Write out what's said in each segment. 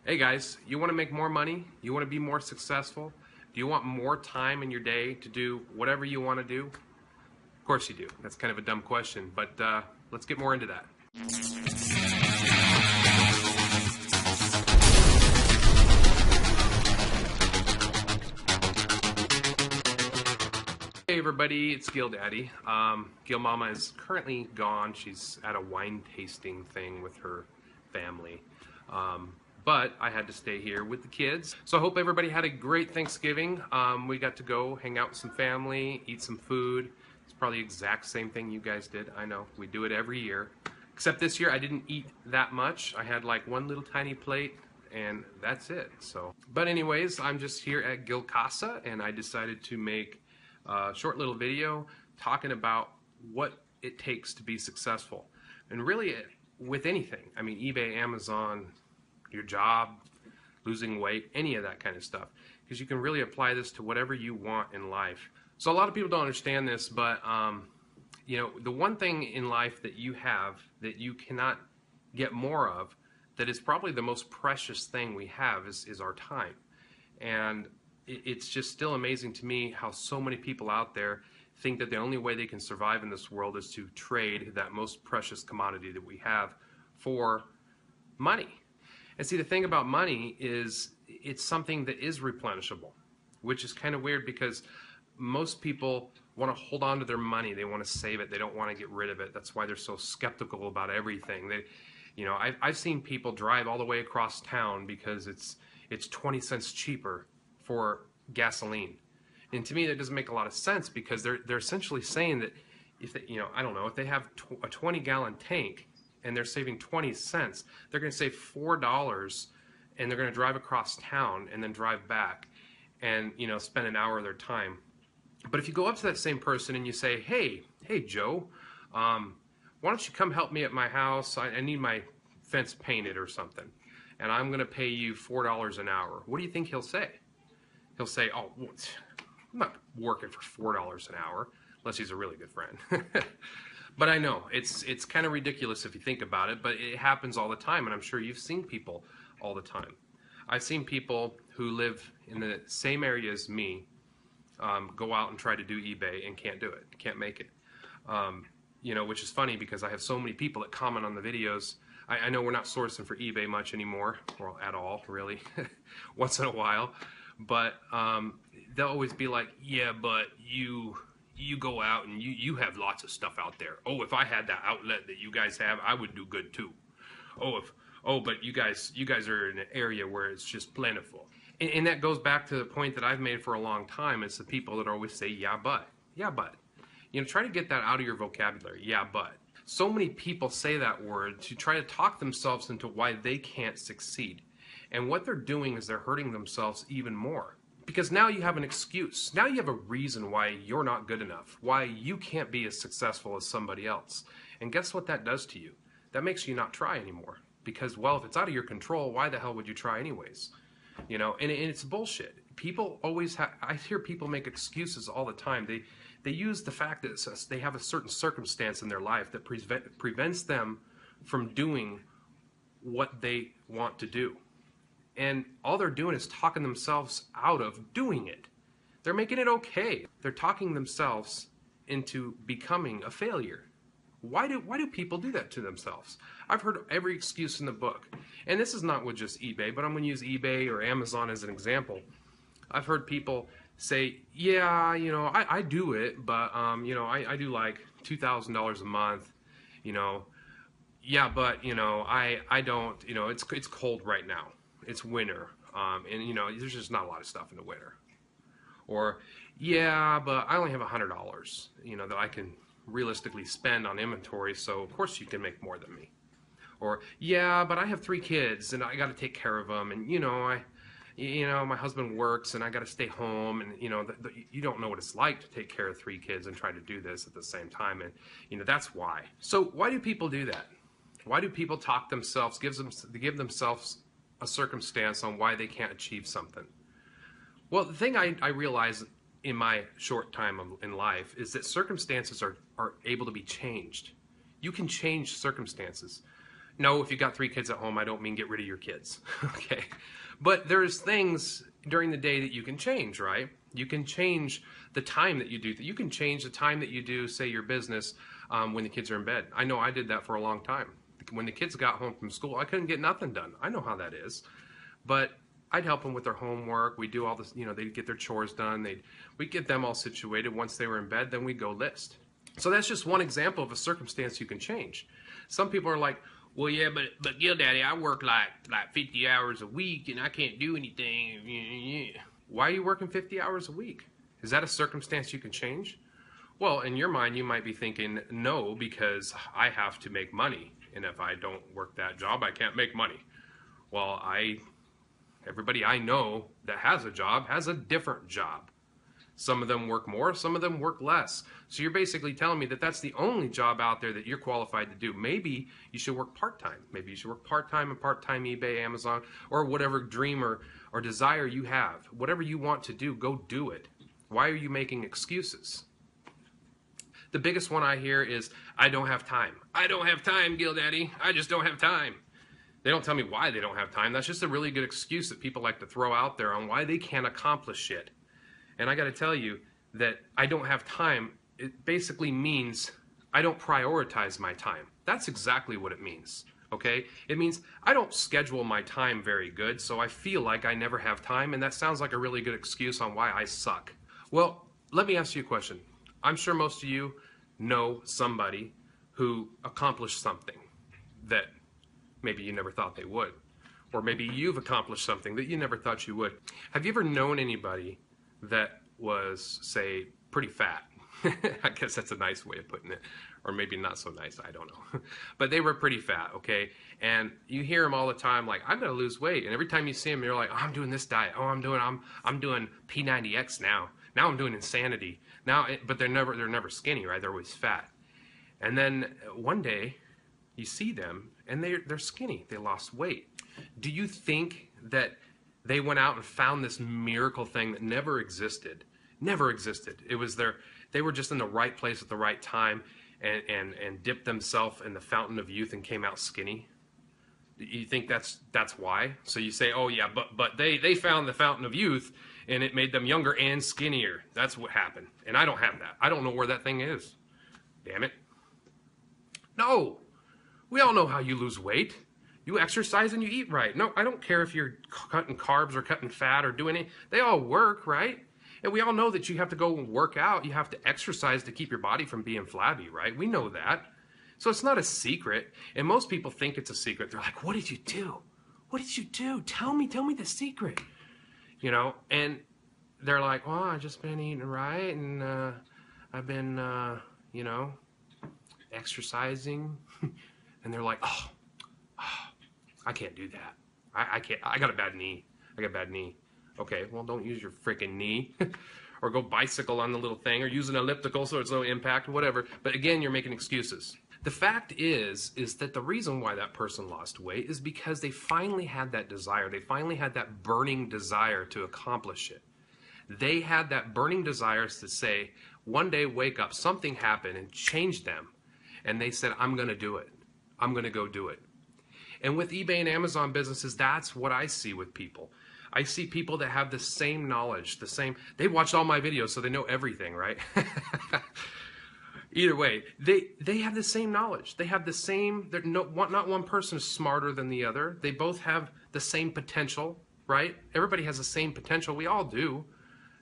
Hey guys, you want to make more money? You want to be more successful? Do you want more time in your day to do whatever you want to do? Of course you do. That's kind of a dumb question, but let's get more into that. Hey everybody, it's Gil Daddy. Gil Mama is currently gone. She's at a wine tasting thing with her family. But I had to stay here with the kids. So I hope everybody had a great Thanksgiving. We got to go hang out with some family, eat some food. It's probably the exact same thing you guys did. I know, we do it every year. Except this year I didn't eat that much. I had like one little tiny plate and that's it. But anyways, I'm just here at Gil Casa and I decided to make a short little video talking about what it takes to be successful. And really with anything. I mean, eBay, Amazon, your job, losing weight, any of that kind of stuff. Because you can really apply this to whatever you want in life. So a lot of people don't understand this, but you know, the one thing in life that you have that you cannot get more of, that is probably the most precious thing we have is our time. And it's just still amazing to me how so many people out there think that the only way they can survive in this world is to trade that most precious commodity that we have for money. And see, the thing about money is it's something that is replenishable, which is kind of weird because most people want to hold on to their money. They want to save it. They don't want to get rid of it. That's why they're so skeptical about everything. You know, I've seen people drive all the way across town because it's 20 cents cheaper for gasoline. And to me, that doesn't make a lot of sense because they're essentially saying that if they, you know, I don't know, if they have a 20-gallon tank and they're saving 20 cents, they're going to save $4 and they're going to drive across town and then drive back and, you know, spend an hour of their time. But if you go up to that same person and you say, hey Joe, why don't you come help me at my house? I need my fence painted or something, and I'm going to pay you $4 an hour. What do you think he'll say? He'll say, oh, well, I'm not working for $4 an hour, unless he's a really good friend. But I know, it's kind of ridiculous if you think about it, but it happens all the time, and I'm sure you've seen people all the time. I've seen people who live in the same area as me go out and try to do eBay and can't do it, can't make it. You know, which is funny because I have so many people that comment on the videos. I know we're not sourcing for eBay much anymore, or at all, really, once in a while. But they'll always be like, yeah, but you go out and you have lots of stuff out there. Oh, if I had that outlet that you guys have, I would do good too. But you guys are in an area where it's just plentiful. And that goes back to the point that I've made for a long time. It's the people that always say, yeah, but. You know, try to get that out of your vocabulary, yeah, but. So many people say that word to try to talk themselves into why they can't succeed. And what they're doing is they're hurting themselves even more. Because now you have an excuse. Now you have a reason why you're not good enough, why you can't be as successful as somebody else. And guess what that does to you? That makes you not try anymore. Because, well, if it's out of your control, why the hell would you try anyways? You know, and it's bullshit. People always I hear people make excuses all the time. They use the fact that they have a certain circumstance in their life that prevents them from doing what they want to do. And all they're doing is talking themselves out of doing it. They're making it okay. They're talking themselves into becoming a failure. Why do people do that to themselves? I've heard every excuse in the book. And this is not with just eBay, but I'm going to use eBay or Amazon as an example. I've heard people say, yeah, you know, I do it, but, you know, I do like $2,000 a month, you know. Yeah, but, you know, I don't, you know, it's cold right now. It's winter, and, you know, there's just not a lot of stuff in the winter. Or, yeah, but I only have $100, you know, that I can realistically spend on inventory, so of course you can make more than me. Or, yeah, but I have 3 kids, and I got to take care of them, and, you know, my husband works, and I got to stay home, and, you know, you don't know what it's like to take care of 3 kids and try to do this at the same time, and, you know, that's why. So why do people do that? Why do people talk themselves, give themselves a circumstance on why they can't achieve something? Well, the thing I realize in my short time in life is that circumstances are able to be changed. You can change circumstances. No, if you got 3 kids at home, I don't mean get rid of your kids. Okay. But there's things during the day that you can change, right? You can change the time that you do. You can change the time that you do, say, your business when the kids are in bed. I know I did that for a long time. When the kids got home from school, I couldn't get nothing done. I know how that is. But I'd help them with their homework. We'd do all this, they'd get their chores done. We'd get them all situated. Once they were in bed, then we'd go list. So that's just one example of a circumstance you can change. Some people are like, well, yeah, but Gil Daddy, I work like 50 hours a week and I can't do anything. Why are you working 50 hours a week? Is that a circumstance you can change? Well, in your mind, you might be thinking, no, because I have to make money. And if I don't work that job, I can't make money. Well, everybody I know that has a job has a different job. Some of them work more, some of them work less. So you're basically telling me that that's the only job out there that you're qualified to do. Maybe you should work part-time. Maybe you should work part-time and part-time eBay, Amazon, or whatever dream or desire you have. Whatever you want to do, go do it. Why are you making excuses? The biggest one I hear is, I don't have time. I don't have time, Gil Daddy. I just don't have time. They don't tell me why they don't have time. That's just a really good excuse that people like to throw out there on why they can't accomplish shit. And I got to tell you that I don't have time, it basically means I don't prioritize my time. That's exactly what it means, okay? It means I don't schedule my time very good, so I feel like I never have time, and that sounds like a really good excuse on why I suck. Well, let me ask you a question. I'm sure most of you know somebody who accomplished something that maybe you never thought they would. Or maybe you've accomplished something that you never thought you would. Have you ever known anybody that was, say, pretty fat? I guess that's a nice way of putting it. Or maybe not so nice, I don't know. But they were pretty fat, okay? And you hear them all the time like, I'm gonna lose weight. And every time you see them, you're like, oh, I'm doing this diet. Oh, I'm doing P90X now. Now I'm doing Insanity. But they're never skinny, right? They're always fat. And then one day you see them and they're skinny. They lost weight. Do you think that they went out and found this miracle thing that never existed? Never existed. It was they were just in the right place at the right time and dipped themselves in the fountain of youth and came out skinny? You think that's why? So you say, oh yeah, but they found the fountain of youth and it made them younger and skinnier. That's what happened. And I don't have that. I don't know where that thing is. Damn it. No. We all know how you lose weight. You exercise and you eat right. No, I don't care if you're cutting carbs or cutting fat or doing it. They all work, right? And we all know that you have to go and work out. You have to exercise to keep your body from being flabby, right? We know that. So it's not a secret. And most people think it's a secret. They're like, what did you do? What did you do? Tell me the secret. And they're like, well, I've just been eating right. And I've been, exercising. And they're like, oh, I can't do that. I can't. I got a bad knee. Okay, well, don't use your freaking knee. Or go bicycle on the little thing, or use an elliptical so it's no impact, whatever. But again, you're making excuses. The fact is that the reason why that person lost weight is because they finally had that desire. They finally had that burning desire to accomplish it. They had that burning desire to say, one day wake up, something happened and changed them. And they said, I'm going to do it. I'm going to go do it. And with eBay and Amazon businesses, that's what I see with people. I see people that have the same knowledge, they watched all my videos, so they know everything, right? Either way, they have the same knowledge. They have the same, not one person is smarter than the other. They both have the same potential, right? Everybody has the same potential. We all do.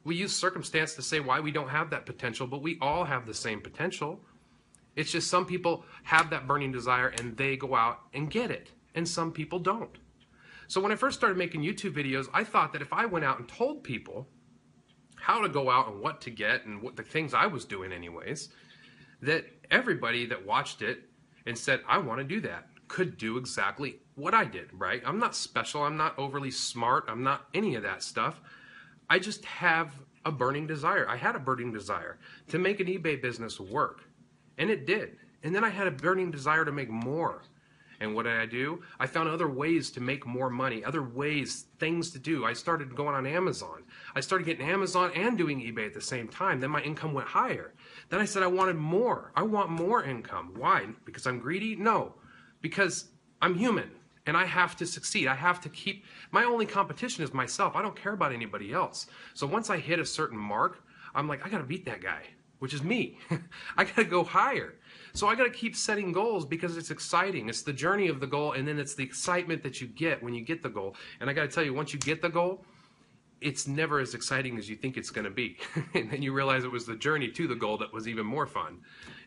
We use circumstance to say why we don't have that potential, but we all have the same potential. It's just some people have that burning desire and they go out and get it, and some people don't. So when I first started making YouTube videos, I thought that if I went out and told people how to go out and what to get and what the things I was doing anyways, that everybody that watched it and said, I want to do that, could do exactly what I did, right? I'm not special. I'm not overly smart. I'm not any of that stuff. I just have a burning desire. I had a burning desire to make an eBay business work, and it did. And then I had a burning desire to make more. And what did I do? I found other ways to make more money, other ways, things to do. I started going on Amazon. I started getting Amazon and doing eBay at the same time. Then my income went higher. Then I said I wanted more. I want more income. Why? Because I'm greedy? No. Because I'm human and I have to succeed. I have to keep, my only competition is myself. I don't care about anybody else. So once I hit a certain mark, I'm like, I got to beat that guy, which is me. I got to go higher. So I got to keep setting goals because it's exciting. It's the journey of the goal, and then it's the excitement that you get when you get the goal. And I got to tell you, once you get the goal, it's never as exciting as you think it's going to be. And then you realize it was the journey to the goal that was even more fun.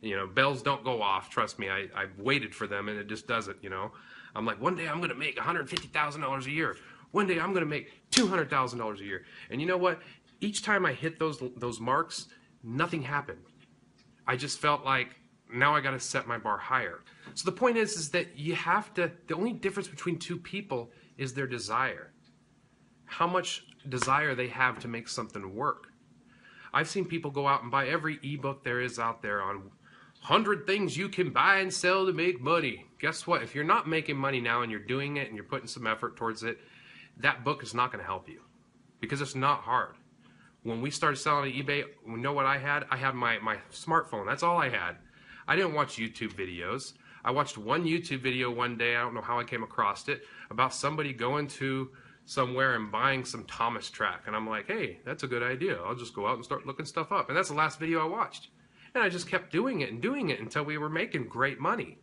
You know, bells don't go off. Trust me, I've waited for them and it just doesn't, you know. I'm like, one day I'm going to make $150,000 a year. One day I'm going to make $200,000 a year. And you know what? Each time I hit those marks, nothing happened. I just felt like now I got to set my bar higher. So the point is that you have to, the only difference between two people is their desire. How much desire they have to make something work. I've seen people go out and buy every ebook there is out there on 100 things you can buy and sell to make money. Guess what? If you're not making money now and you're doing it and you're putting some effort towards it, that book is not going to help you because it's not hard. When we started selling on eBay, you know what I had? I had my smartphone. That's all I had. I didn't watch YouTube videos. I watched one YouTube video one day, I don't know how I came across it, about somebody going to somewhere and buying some Thomas track. And I'm like, hey, that's a good idea. I'll just go out and start looking stuff up. And that's the last video I watched. And I just kept doing it until we were making great money.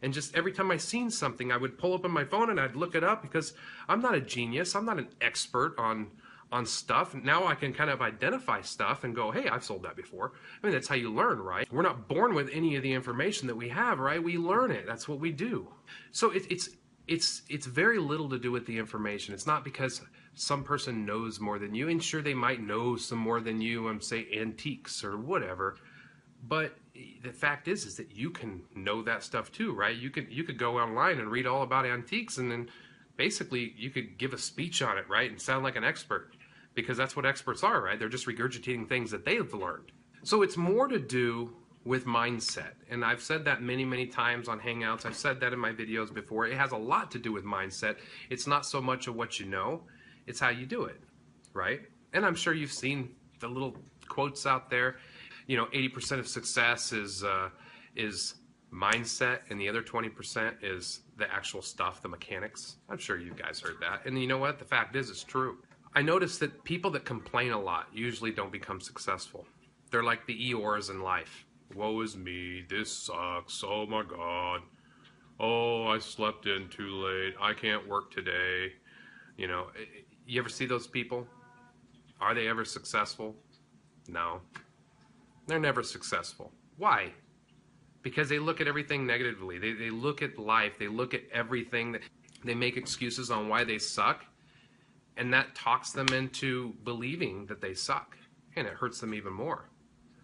And just every time I seen something, I would pull up on my phone and I'd look it up because I'm not a genius. I'm not an expert on stuff. Now I can kind of identify stuff and go, hey, I've sold that before. I mean, that's how you learn, right? We're not born with any of the information that we have, right? We learn it. That's what we do. So it's very little to do with the information. It's not because some person knows more than you, and sure, they might know some more than you on, say, antiques or whatever. But the fact is that you can know that stuff too, right? You could go online and read all about antiques, and then basically you could give a speech on it, right, and sound like an expert, because that's what experts are, right? They're just regurgitating things that they've learned. So it's more to do with mindset, and I've said that many times on Hangouts. I've said that in my videos before. It has a lot to do with mindset. It's not so much of what you know, it's how you do it, right? And I'm sure you've seen the little quotes out there. You know, 80% of success is mindset, and the other 20% is the actual stuff, the mechanics. I'm sure you guys heard that. And you know what? The fact is, it's true. I noticed that people that complain a lot usually don't become successful. They're like the Eeyores in life. Woe is me, this sucks, oh my God. Oh, I slept in too late, I can't work today. You know, you ever see those people? Are they ever successful? No. They're never successful. Why? Because they look at everything negatively. They look at life. They look at everything. They make excuses on why they suck. And that talks them into believing that they suck. And it hurts them even more.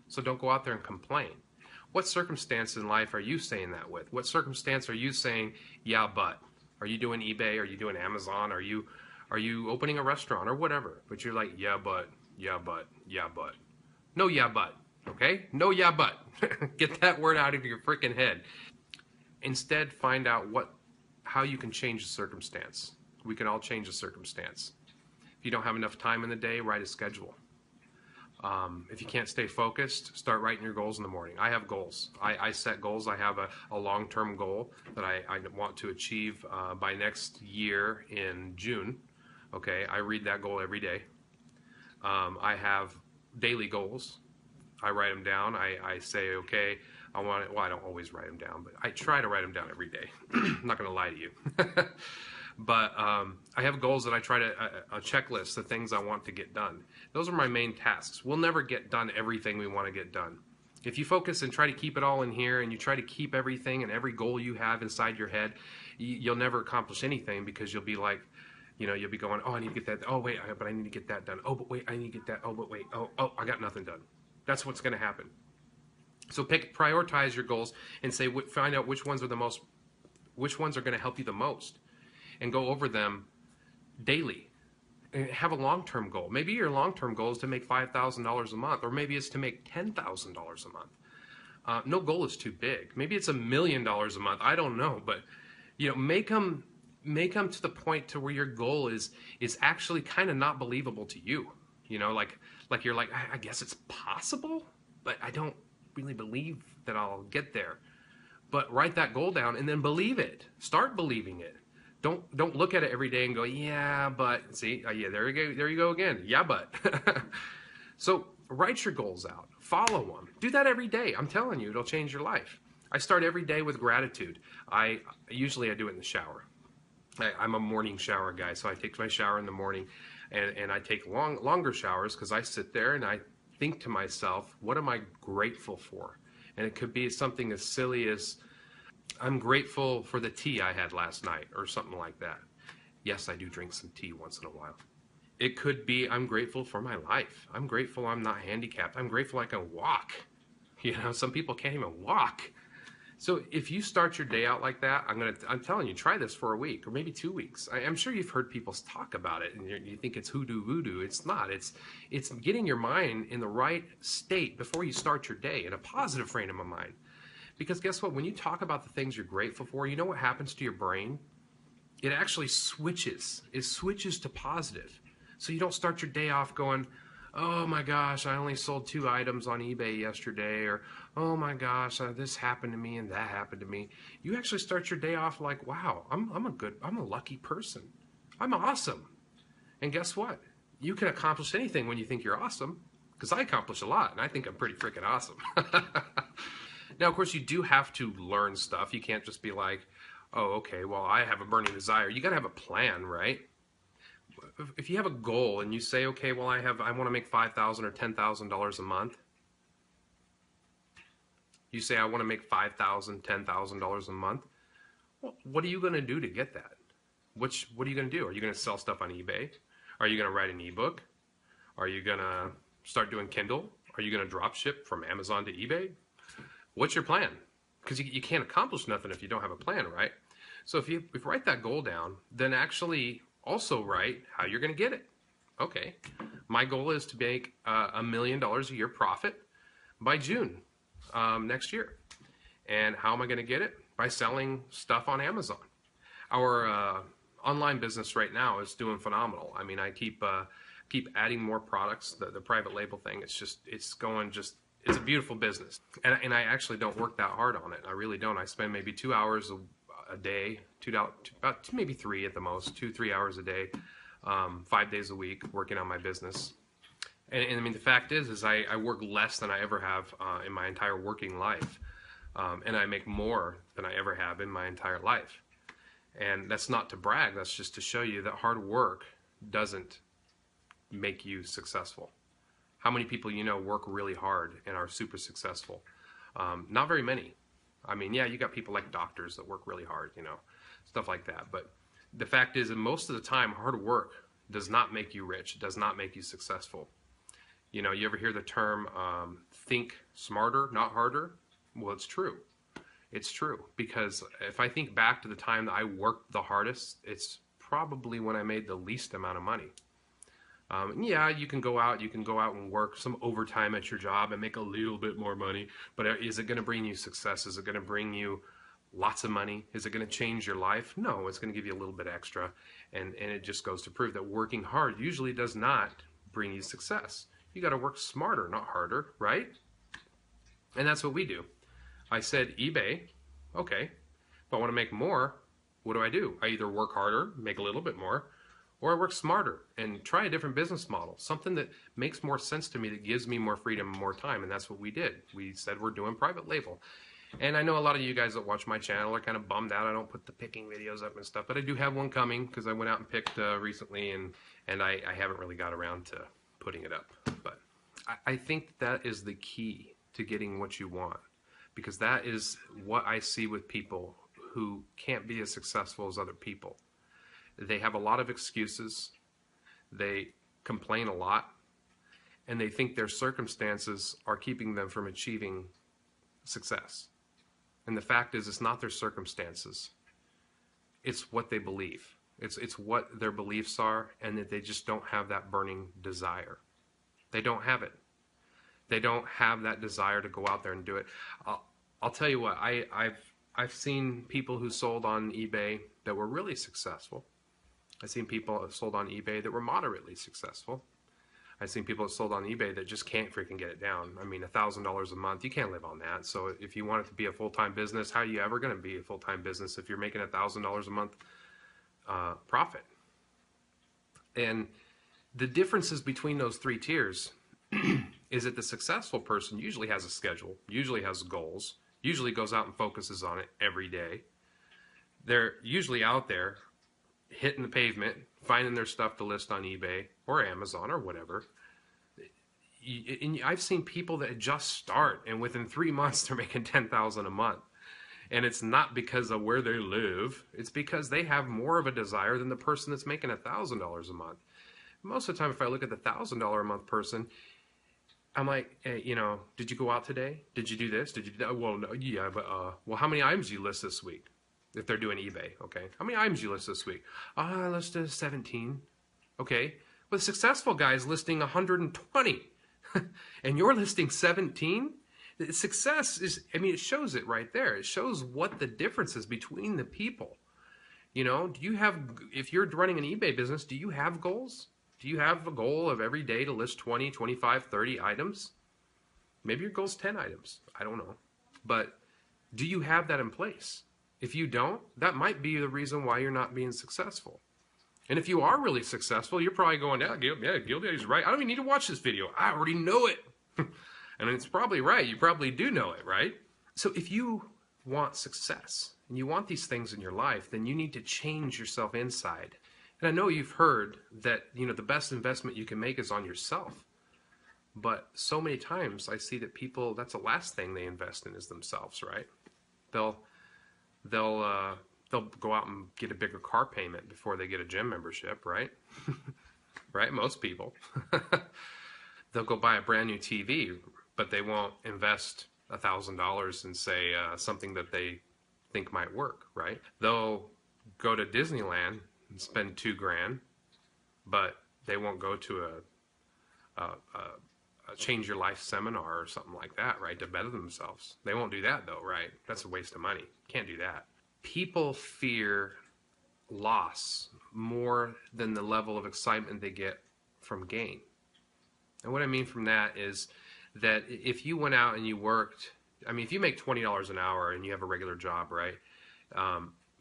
So don't go out there and complain. What circumstance in life are you saying that with? What circumstance are you saying, yeah, but? Are you doing eBay? Are you doing Amazon? Are you opening a restaurant or whatever? But you're like, yeah, but, yeah, but, yeah, but. No, yeah, but. Okay? No, yeah, but. Get that word out of your freaking head. Instead, find out how you can change the circumstance. We can all change the circumstance. If you don't have enough time in the day, write a schedule. If you can't stay focused, start writing your goals in the morning. I have goals. I set goals. I have a long-term goal that I want to achieve by next year in June. Okay, I read that goal every day. I have daily goals. I write them down. I say, okay, I don't always write them down, but I try to write them down every day. I'm not going to lie to you. But I have goals that I try to, a checklist, the things I want to get done. Those are my main tasks. We'll never get done everything we want to get done. If you focus and try to keep it all in here, and you try to keep everything and every goal you have inside your head, you'll never accomplish anything, because you'll be like, you know, you'll be going, oh, I need to get that. Oh, wait, but I need to get that done. Oh, but wait, I need to get that. Oh, but wait. Oh, I got nothing done. That's what's going to happen. So prioritize your goals and find out which ones are going to help you the most, and go over them daily. And have a long-term goal. Maybe your long-term goal is to make $5,000 a month, or maybe it's to make $10,000 a month. No goal is too big. Maybe it's $1 million a month. I don't know, but you know, make them to the point to where your goal is actually kind of not believable to you. You know, like you're like, I guess it's possible, but I don't really believe that I'll get there. But write that goal down and then believe it. Start believing it. Don't look at it every day and go, yeah, but see, yeah, there you go again. Yeah, but. So write your goals out. Follow them. Do that every day. I'm telling you, it'll change your life. I start every day with gratitude. Usually I do it in the shower. I'm a morning shower guy, so I take my shower in the morning, and I take longer showers because I sit there and I think to myself, what am I grateful for? And it could be something as silly as, I'm grateful for the tea I had last night, or something like that. Yes, I do drink some tea once in a while. It could be, I'm grateful for my life. I'm grateful I'm not handicapped. I'm grateful I can walk. You know, some people can't even walk. So if you start your day out like that, I'm telling you, try this for a week or maybe 2 weeks. I'm sure you've heard people talk about it and you think it's hoodoo voodoo. It's not. It's getting your mind in the right state before you start your day, in a positive frame of mind. Because guess what? When you talk about the things you're grateful for, you know what happens to your brain? It actually switches. It switches to positive. So you don't start your day off going, oh my gosh, I only sold 2 items on eBay yesterday, or oh my gosh, this happened to me and that happened to me. You actually start your day off like, wow, I'm a lucky person. I'm awesome. And guess what? You can accomplish anything when you think you're awesome, because I accomplish a lot and I think I'm pretty freaking awesome. Now, of course, you do have to learn stuff. You can't just be like, oh, okay, well, I have a burning desire. You got to have a plan, right? If you have a goal and you say, okay, well, I want to make $5,000 or $10,000 a month. You say, I want to make $5,000, $10,000 a month. Well, what are you going to do to get that? What are you going to do? Are you going to sell stuff on eBay? Are you going to write an ebook? Are you going to start doing Kindle? Are you going to drop ship from Amazon to eBay? What's your plan? Because you can't accomplish nothing if you don't have a plan, right? So if you write that goal down, then actually also write how you're going to get it. Okay, my goal is to make $1 million a year profit by June next year. And how am I going to get it? By selling stuff on Amazon. Our online business right now is doing phenomenal. I mean, I keep adding more products. The private label thing, it's a beautiful business. And I actually don't work that hard on it. I really don't. I spend maybe 2 hours a day, maybe 3 at the most, 2-3 hours a day, 5 days a week working on my business. And I mean, the fact is I work less than I ever have in my entire working life. And I make more than I ever have in my entire life. And that's not to brag. That's just to show you that hard work doesn't make you successful. How many people you know work really hard and are super successful? Not very many. I mean, yeah, you got people like doctors that work really hard, you know, stuff like that. But the fact is that most of the time, hard work does not make you rich. It does not make you successful. You know, you ever hear the term think smarter, not harder? Well, it's true. It's true. Because if I think back to the time that I worked the hardest, it's probably when I made the least amount of money. Yeah, you can go out and work some overtime at your job and make a little bit more money, but is it going to bring you success? Is it going to bring you lots of money? Is it going to change your life? No, it's going to give you a little bit extra, and it just goes to prove that working hard usually does not bring you success. You got to work smarter, not harder, right? And that's what we do. I said eBay, okay, if I want to make more, what do? I either work harder, make a little bit more, or I work smarter and try a different business model, something that makes more sense to me, that gives me more freedom and more time. And that's what we did. We said we're doing private label. And I know a lot of you guys that watch my channel are kind of bummed out I don't put the picking videos up and stuff, but I do have one coming because I went out and picked recently, and I haven't really got around to putting it up. But I think that is the key to getting what you want, because that is what I see with people who can't be as successful as other people. They have a lot of excuses, they complain a lot, and they think their circumstances are keeping them from achieving success. And the fact is, it's not their circumstances. It's what they believe. It's what their beliefs are, and that they just don't have that burning desire. They don't have it. They don't have that desire to go out there and do it. I'll tell you what, I've seen people who sold on eBay that were really successful. I've seen people sold on eBay that were moderately successful. I've seen people that sold on eBay that just can't freaking get it down. I mean, $1,000 a month, you can't live on that. So if you want it to be a full-time business, how are you ever going to be a full-time business if you're making $1,000 a month profit? And the differences between those three tiers is that the successful person usually has a schedule, usually has goals, usually goes out and focuses on it every day. They're usually out there hitting the pavement, finding their stuff to list on eBay or Amazon or whatever. And I've seen people that just start, and within 3 months they're making $10,000 a month. And it's not because of where they live. It's because they have more of a desire than the person that's making $1,000 a month. Most of the time, if I look at the $1,000 a month person, I'm like, hey, you know, did you go out today? Did you do this? Did you do that? Well, no, yeah, but well, how many items you list this week? If they're doing eBay, okay. How many items you list this week? I listed 17. Okay. Well, the successful guy is listing 120, and you're listing 17. Success is, I mean, it shows it right there. It shows what the difference is between the people. You know, do you have, if you're running an eBay business, do you have goals? Do you have a goal of every day to list 20, 25, 30 items? Maybe your goal's 10 items. I don't know. But do you have that in place? If you don't, that might be the reason why you're not being successful. And if you are really successful, you're probably going, yeah, Gil Daddy's right. I don't even need to watch this video. I already know it. And it's probably right. You probably do know it, right? So if you want success and you want these things in your life, then you need to change yourself inside. And I know you've heard that, you know, the best investment you can make is on yourself. But so many times I see that people, that's the last thing they invest in is themselves, right? They'll go out and get a bigger car payment before they get a gym membership, right? Right? Most people. They'll go buy a brand new TV, but they won't invest $1,000 in, say, something that they think might work, right? They'll go to Disneyland and spend $2,000, but they won't go to a change your life seminar or something like that, right? To better themselves. They won't do that though, right? That's a waste of money. Can't do that. People fear loss more than the level of excitement they get from gain. And what I mean from that is that if you went out and you worked, I mean, if you make $20 an hour and you have a regular job, right?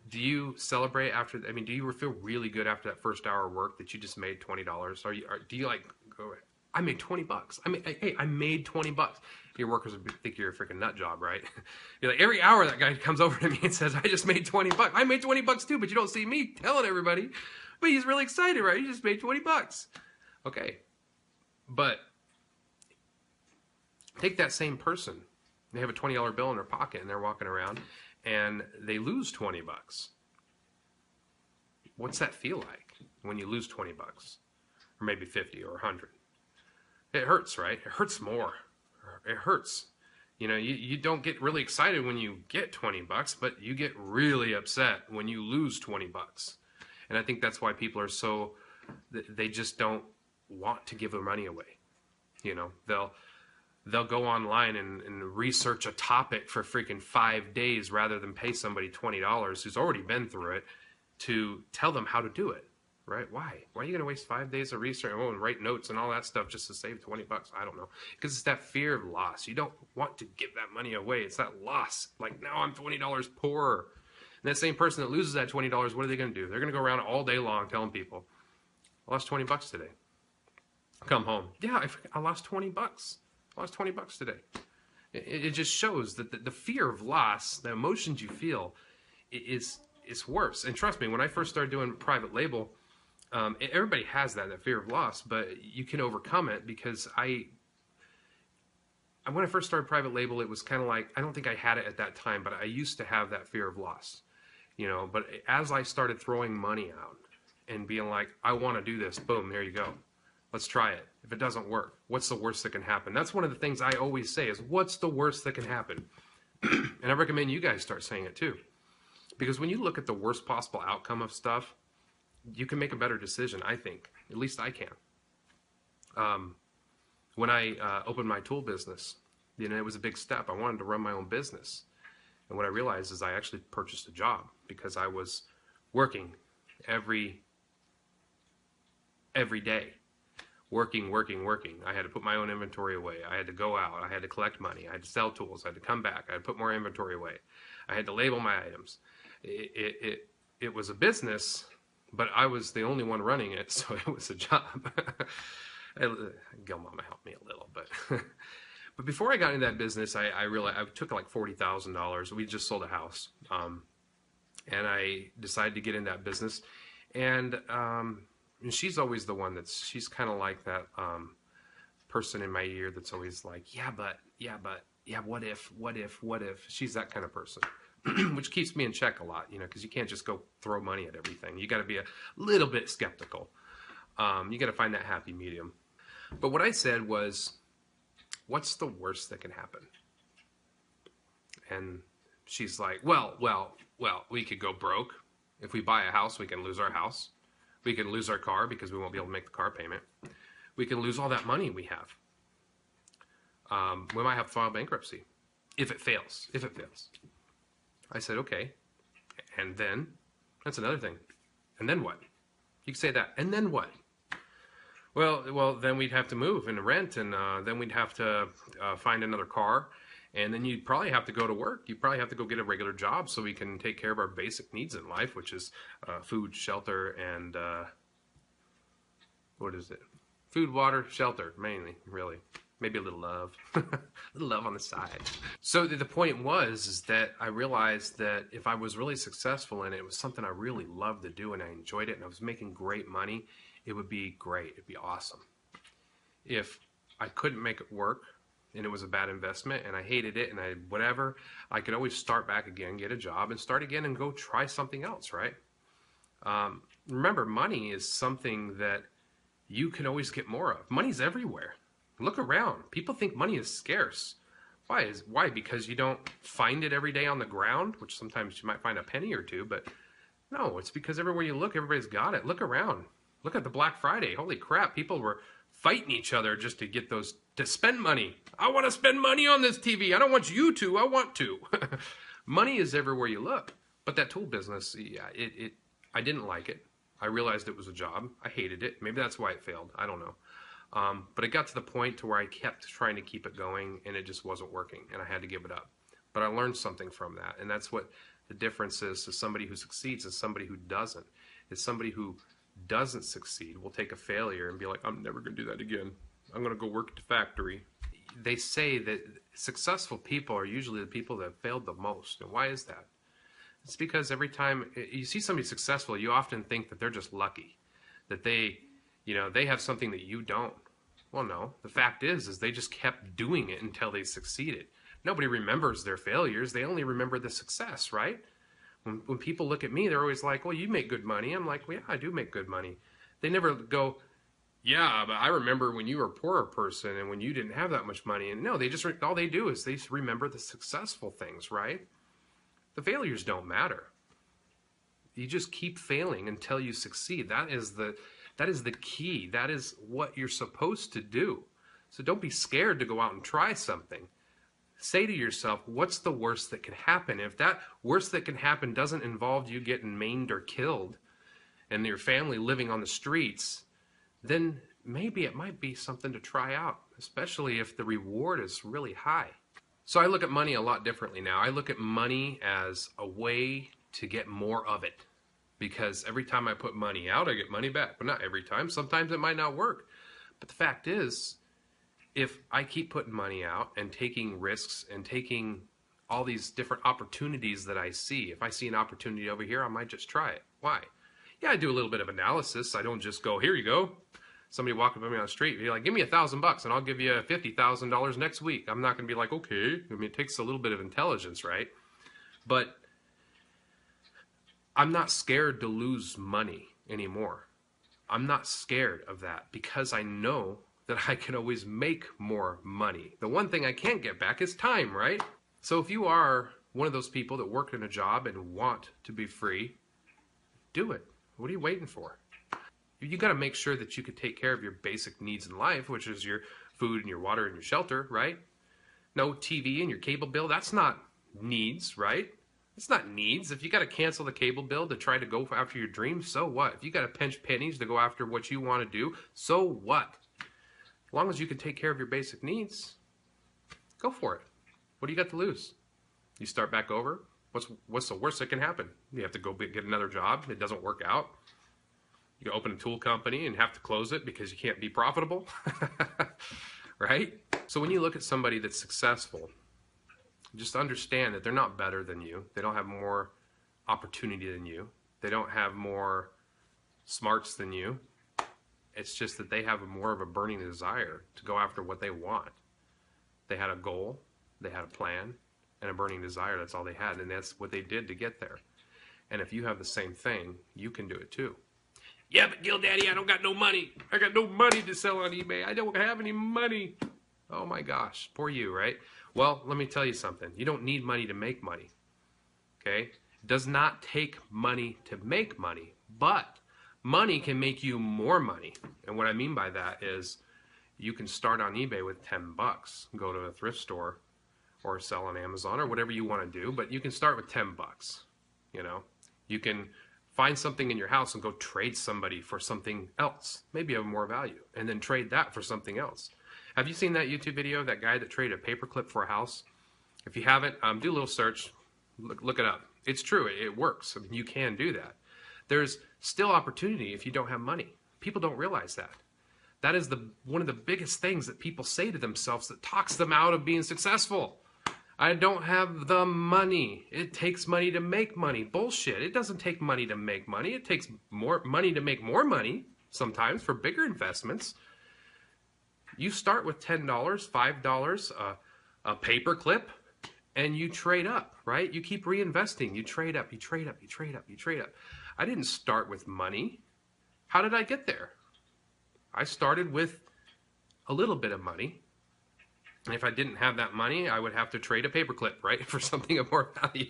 Do you celebrate after, I mean, do you feel really good after that first hour of work that you just made $20? Do you like go, I made $20. I mean, hey, I made $20. Your workers would think you're a freaking nut job, right? You're like, every hour that guy comes over to me and says, I just made $20. I made $20 too, but you don't see me telling everybody. But he's really excited, right? He just made $20. Okay. But take that same person. They have a $20 bill in their pocket and they're walking around and they lose $20. What's that feel like when you lose $20? Or maybe 50 or 100? It hurts, right? It hurts more. It hurts. You know, you don't get really excited when you get $20, but you get really upset when you lose $20. And I think that's why people are so, they just don't want to give their money away. You know, they'll go online and research a topic for freaking 5 days rather than pay somebody $20 who's already been through it to tell them how to do it. Right? Why? Why are you going to waste 5 days of research and write notes and all that stuff just to save $20? I don't know. Because it's that fear of loss. You don't want to give that money away. It's that loss. Like, now I'm $20 poorer. And that same person that loses that $20, what are they going to do? They're going to go around all day long telling people, I lost $20 today. Come home. Yeah, I lost $20. I lost $20 today. It just shows that the fear of loss, the emotions you feel, is worse. And trust me, when I first started doing private label, everybody has that fear of loss, but you can overcome it because when I first started private label, it was kind of like, I don't think I had it at that time, but I used to have that fear of loss, you know, but as I started throwing money out and being like, I want to do this, boom, there you go. Let's try it. If it doesn't work, what's the worst that can happen? That's one of the things I always say is, what's the worst that can happen? And I recommend you guys start saying it too. Because when you look at the worst possible outcome of stuff, you can make a better decision, I think. At least I can. When I opened my tool business, you know, it was a big step. I wanted to run my own business. And what I realized is I actually purchased a job because I was working every day, working, working, working. I had to put my own inventory away. I had to go out. I had to collect money. I had to sell tools. I had to come back. I had to put more inventory away. I had to label my items. It was a business, but I was the only one running it, so it was a job. Gil Mama helped me a little, but but before I got into that business, I realized I took like $40,000. We just sold a house, and I decided to get in that business. And she's always the one she's kind of like that person in my ear that's always like, yeah, but, what if? She's that kind of person, which keeps me in check a lot, because you can't just go throw money at everything. You got to be a little bit skeptical. You got to find that happy medium. But what I said was, what's the worst that can happen? And she's like, well, we could go broke. If we buy a house, we can lose our house. We can lose our car because we won't be able to make the car payment. We can lose all that money we have. We might have to file bankruptcy if it fails. I said, okay. And then, that's another thing. And then what? You can say that. And then what? Well, then we'd have to move and rent, and then we'd have to find another car, and then you'd probably have to go to work. You'd probably have to go get a regular job so we can take care of our basic needs in life, which is food, shelter, and what is it? Food, water, shelter, mainly, really. Maybe a little love. A little love on the side. So the point is that I realized that if I was really successful and it was something I really loved to do and I enjoyed it and I was making great money, it would be great. It'd be awesome. If I couldn't make it work and it was a bad investment and I hated it and I could always start back again, get a job and start again and go try something else, right? Remember, money is something that you can always get more of. Money's everywhere. Look around. People think money is scarce. Why? Because you don't find it every day on the ground, which sometimes you might find a penny or two, but no, it's because everywhere you look, everybody's got it. Look around. Look at the Black Friday. Holy crap, people were fighting each other just to get to spend money. I want to spend money on this TV. I don't want you to. I want to. Money is everywhere you look. But that tool business, yeah, I didn't like it. I realized it was a job. I hated it. Maybe that's why it failed. I don't know. But it got to the point to where I kept trying to keep it going, and it just wasn't working, and I had to give it up. But I learned something from that, and that's what the difference is to somebody who succeeds and somebody who doesn't. Is somebody who doesn't succeed will take a failure and be like, I'm never going to do that again. I'm going to go work at the factory. They say that successful people are usually the people that have failed the most. And why is that? It's because every time you see somebody successful, you often think that they're just lucky, that they have something that you don't. Well, no. The fact is they just kept doing it until they succeeded. Nobody remembers their failures. They only remember the success, right? When people look at me, they're always like, well, you make good money. I'm like, well, yeah, I do make good money. They never go, yeah, but I remember when you were a poorer person and when you didn't have that much money. And no, all they do is they remember the successful things, right? The failures don't matter. You just keep failing until you succeed. That is the key. That is what you're supposed to do. So don't be scared to go out and try something. Say to yourself, what's the worst that can happen? If that worst that can happen doesn't involve you getting maimed or killed and your family living on the streets, then maybe it might be something to try out, especially if the reward is really high. So I look at money a lot differently now. I look at money as a way to get more of it. Because every time I put money out, I get money back. But not every time. Sometimes it might not work. But the fact is, if I keep putting money out and taking risks and taking all these different opportunities that I see, if I see an opportunity over here, I might just try it. Why? Yeah, I do a little bit of analysis. I don't just go, here you go. Somebody walking by me on the street, be like, give me $1,000 and I'll give you $50,000 next week. I'm not going to be like, okay. I mean, it takes a little bit of intelligence, right? But I'm not scared to lose money anymore. I'm not scared of that because I know that I can always make more money. The one thing I can't get back is time, right? So if you are one of those people that work in a job and want to be free, do it. What are you waiting for? You got to make sure that you can take care of your basic needs in life, which is your food and your water and your shelter, right? No TV and your cable bill, that's not needs, right? It's not needs. If you got to cancel the cable bill to try to go after your dreams, so what? If you got to pinch pennies to go after what you want to do, so what? As long as you can take care of your basic needs, go for it. What do you got to lose? You start back over. What's the worst that can happen? You have to go get another job. It doesn't work out. You can open a tool company and have to close it because you can't be profitable. Right? So when you look at somebody that's successful, just understand that they're not better than you. They don't have more opportunity than you. They don't have more smarts than you. It's just that they have more of a burning desire to go after what they want. They had a goal, they had a plan, and a burning desire. That's all they had, and that's what they did to get there. And if you have the same thing, you can do it too. Yeah, but Gil Daddy, I don't got no money. I got no money to sell on eBay. I don't have any money. Oh my gosh, poor you, right? Well, let me tell you something. You don't need money to make money, okay? It does not take money to make money, but money can make you more money. And what I mean by that is you can start on eBay with 10 bucks, go to a thrift store or sell on Amazon or whatever you want to do, but you can start with 10 bucks, you know? You can find something in your house and go trade somebody for something else, maybe of more value, and then trade that for something else. Have you seen that YouTube video of that guy that traded a paperclip for a house? If you haven't, do a little search, look it up. It's true, it works. I mean, you can do that. There's still opportunity if you don't have money. People don't realize that. That is one of the biggest things that people say to themselves that talks them out of being successful. I don't have the money. It takes money to make money. Bullshit. It doesn't take money to make money. It takes more money to make more money sometimes for bigger investments. You start with $10, $5, a paper clip, and you trade up, right? You keep reinvesting. You trade up, you trade up, you trade up, you trade up. I didn't start with money. How did I get there? I started with a little bit of money. And if I didn't have that money, I would have to trade a paperclip, right, for something of more value.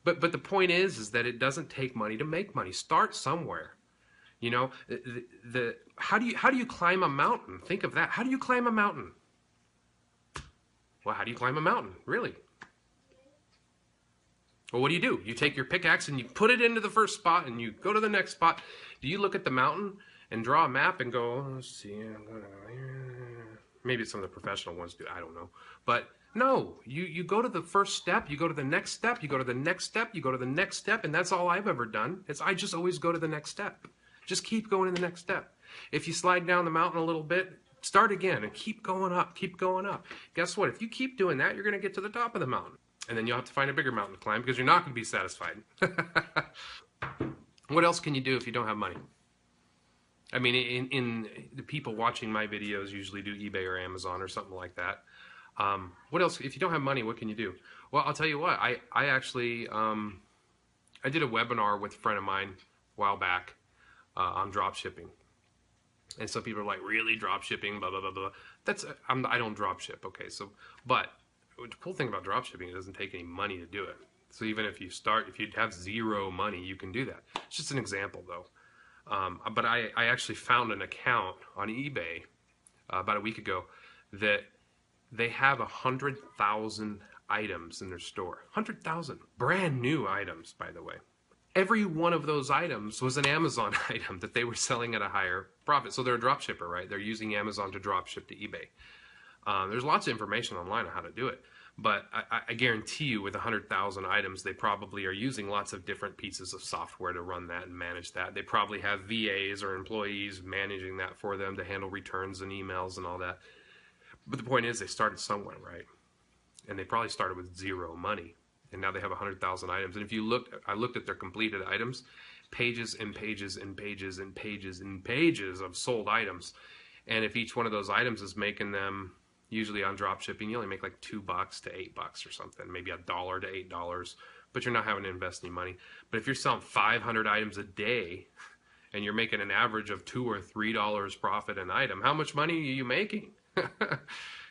But the point is that it doesn't take money to make money. Start somewhere. You know, how do you climb a mountain? Think of that. How do you climb a mountain? Well, how do you climb a mountain, really? Well, what do? You take your pickaxe and you put it into the first spot and you go to the next spot. Do you look at the mountain and draw a map and go, oh, let's see, I'm going to here. Maybe some of the professional ones do, I don't know. But no, you go to the first step, you go to the next step, you go to the next step, you go to the next step, and that's all I've ever done. I just always go to the next step. Just keep going to the next step. If you slide down the mountain a little bit, start again and keep going up, keep going up. Guess what? If you keep doing that, you're going to get to the top of the mountain. And then you'll have to find a bigger mountain to climb because you're not going to be satisfied. What else can you do if you don't have money? I mean, in the people watching my videos usually do eBay or Amazon or something like that. What else? If you don't have money, what can you do? Well, I'll tell you what. I actually I did a webinar with a friend of mine a while back on drop shipping. And some people are like, really, drop shipping, blah, blah, blah, blah. I don't drop ship, okay? But the cool thing about drop shipping, it doesn't take any money to do it. So even if you have zero money, you can do that. It's just an example, though. But I actually found an account on eBay about a week ago that they have 100,000 items in their store. 100,000. Brand new items, by the way. Every one of those items was an Amazon item that they were selling at a higher profit. So they're a drop shipper, right? They're using Amazon to drop ship to eBay. There's lots of information online on how to do it. But I guarantee you with 100,000 items, they probably are using lots of different pieces of software to run that and manage that. They probably have VAs or employees managing that for them to handle returns and emails and all that. But the point is they started somewhere, right? And they probably started with zero money. And now they have 100,000 items. And if you I looked at their completed items, pages and pages and pages and pages and pages of sold items. And if each one of those items is making them, usually on drop shipping, you only make like $2 to $8 or something, maybe $1 to $8, but you're not having to invest any money. But if you're selling 500 items a day and you're making an average of $2 or $3 profit an item, how much money are you making?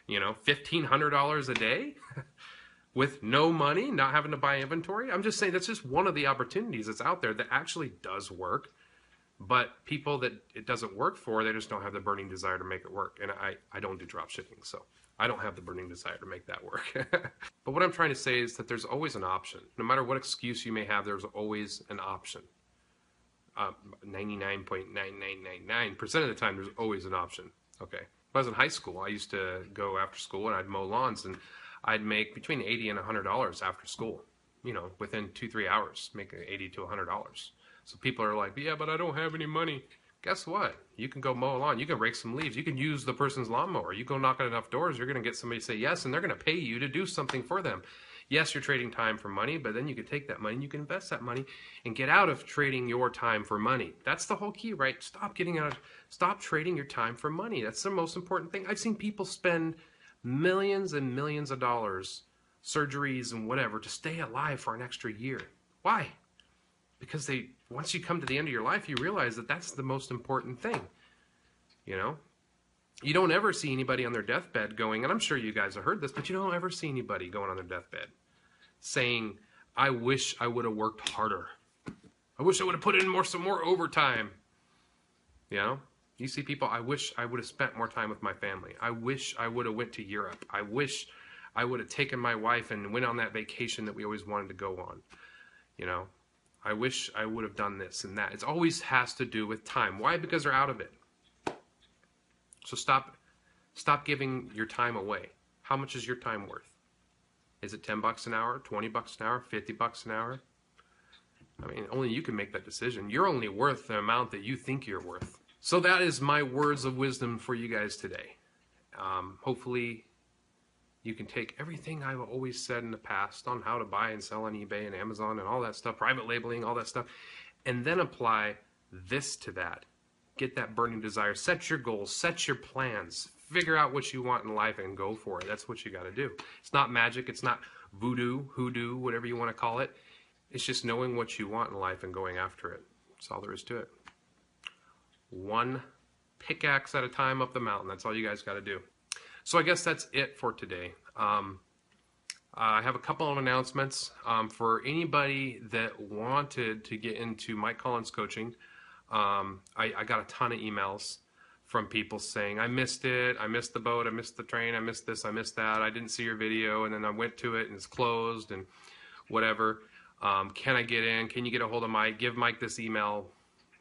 You know, $1,500 a day with no money, not having to buy inventory? I'm just saying that's just one of the opportunities that's out there that actually does work. But people that it doesn't work for, they just don't have the burning desire to make it work. And I don't do drop shipping, so I don't have the burning desire to make that work. But what I'm trying to say is that there's always an option. No matter what excuse you may have, there's always an option. 99.9999% of the time, there's always an option. Okay. When I was in high school, I used to go after school and I'd mow lawns, and I'd make between $80 and $100 after school. You know, within 2-3 hours, making $80 to $100. So people are like, yeah, but I don't have any money. Guess what? You can go mow a lawn. You can rake some leaves. You can use the person's lawnmower. You go knock on enough doors, you're going to get somebody to say yes, and they're going to pay you to do something for them. Yes, you're trading time for money, but then you can take that money and you can invest that money and get out of trading your time for money. That's the whole key, right? Stop trading your time for money. That's the most important thing. I've seen people spend millions and millions of dollars, surgeries and whatever, to stay alive for an extra year. Why? Because once you come to the end of your life, you realize that that's the most important thing. You know? You don't ever see anybody on their deathbed going, and I'm sure you guys have heard this, but you don't ever see anybody going on their deathbed saying, I wish I would have worked harder. I wish I would have put in some more overtime. You know? You see people, I wish I would have spent more time with my family. I wish I would have went to Europe. I wish I would have taken my wife and went on that vacation that we always wanted to go on. You know? I wish I would have done this and that. It always has to do with time. Why? Because they're out of it. So stop giving your time away. How much is your time worth? Is it $10 an hour, $20 an hour, $50 an hour? I mean, only you can make that decision. You're only worth the amount that you think you're worth. So that is my words of wisdom for you guys today. Hopefully you can take everything I've always said in the past on how to buy and sell on eBay and Amazon and all that stuff, private labeling, all that stuff, and then apply this to that. Get that burning desire. Set your goals. Set your plans. Figure out what you want in life and go for it. That's what you got to do. It's not magic. It's not voodoo, hoodoo, whatever you want to call it. It's just knowing what you want in life and going after it. That's all there is to it. One pickaxe at a time up the mountain. That's all you guys got to do. So I guess that's it for today. I have a couple of announcements for anybody that wanted to get into Mike Collins coaching. I got a ton of emails from people saying, I missed it, I missed the boat, I missed the train, I missed this, I missed that, I didn't see your video, and then I went to it and it's closed and whatever. Can I get in? Can you get a hold of Mike? Give Mike this email,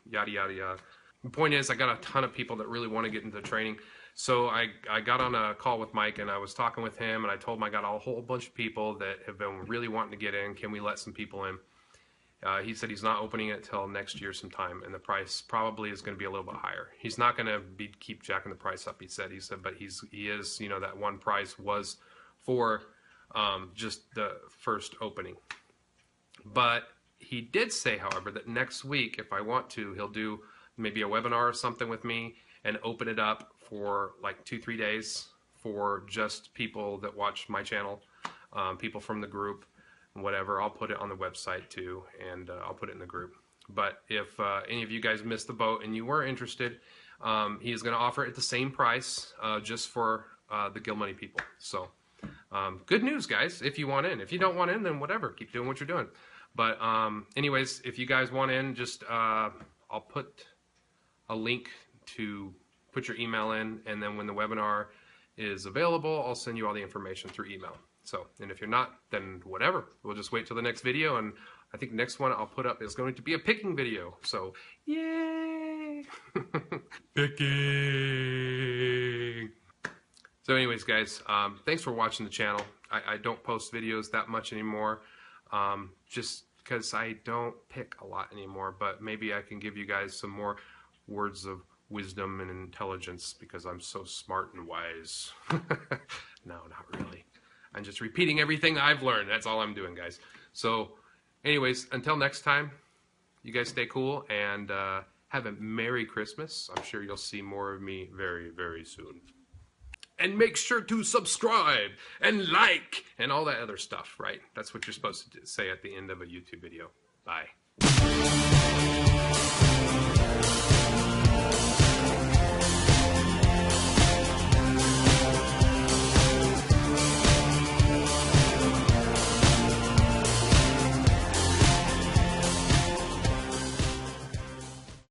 yada, yada, yada. The point is, I got a ton of people that really want to get into the training. So I got on a call with Mike and I was talking with him and I told him I got a whole bunch of people that have been really wanting to get in. Can we let some people in? He said he's not opening it till next year sometime, and the price probably is going to be a little bit higher. He's not going to keep jacking the price up. He said, but he is, you know, that one price was for just the first opening. But he did say, however, that next week, if I want to, he'll do maybe a webinar or something with me and open it up for like 2-3 days for just people that watch my channel, people from the group. Whatever, I'll put it on the website too, and I'll put it in the group. But if any of you guys missed the boat and you were interested, he is going to offer it at the same price just for the Gill Money people. So good news, guys, if you want in. If you don't want in, then whatever, keep doing what you're doing. But anyways, if you guys want in, just I'll put a link to put your email in, and then when the webinar is available, I'll send you all the information through email. So, and if you're not, then whatever. We'll just wait till the next video, and I think the next one I'll put up is going to be a picking video. So, yay! Picking! So anyways, guys, thanks for watching the channel. I don't post videos that much anymore, just because I don't pick a lot anymore, but maybe I can give you guys some more words of wisdom and intelligence because I'm so smart and wise. No, not really. I'm just repeating everything I've learned. That's all I'm doing, guys. So anyways, until next time, you guys stay cool and have a Merry Christmas. I'm sure you'll see more of me very, very soon. And make sure to subscribe and like and all that other stuff, right? That's what you're supposed to say at the end of a YouTube video. Bye.